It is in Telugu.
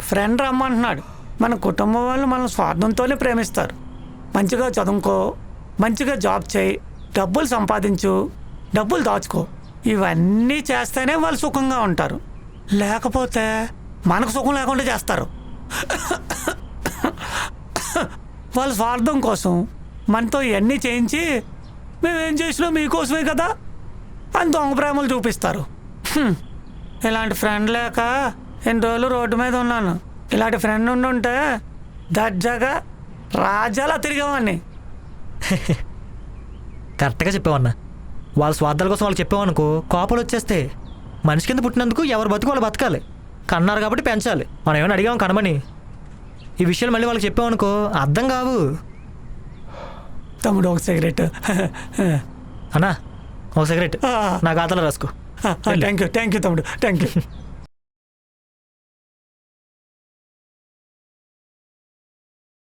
ఫ్రెండ్ రమ్మంటున్నాడు. మన కుటుంబం వాళ్ళు మన స్వార్థంతోనే ప్రేమిస్తారు. మంచిగా చదువుకో, మంచిగా జాబ్ చేయి, డబ్బులు సంపాదించు, డబ్బులు దాచుకో, ఇవన్నీ చేస్తేనే వాళ్ళు సుఖంగా ఉంటారు. లేకపోతే మనకు సుఖం లేకుండా చేస్తారు. వాళ్ళ స్వార్థం కోసం మనతో ఇవన్నీ చేయించి మేమేం చేసినా మీకోసమే కదా అని దొంగ ప్రేమలు చూపిస్తారు. ఇలాంటి ఫ్రెండ్ లేక ఎన్ని రోజులు రోడ్డు మీద ఉన్నాను. ఇలాంటి ఫ్రెండ్ ఉండుంటే దర్జాగా రాజాలా తిరిగేవాడిని. కరెక్ట్గా చెప్పావన్నా. వాళ్ళ స్వార్థాల కోసం వాళ్ళు చెప్పామనుకో కోపాలు వచ్చేస్తే. మనిషి కింద పుట్టినందుకు ఎవరు బతుకు వాళ్ళు బతకాలి. కన్నారు కాబట్టి పెంచాలి. మనం ఏమైనా అడిగాం కనమని. ఈ విషయాలు మళ్ళీ వాళ్ళకి చెప్పామనుకో అర్థం కావు. తమ్ముడు ఒక సిగరెట్. అన్నా ఒక సిగరెట్ నా ఖాతాలో రాసుకో. థ్యాంక్ యూ తమ్ముడు, థ్యాంక్ యూ.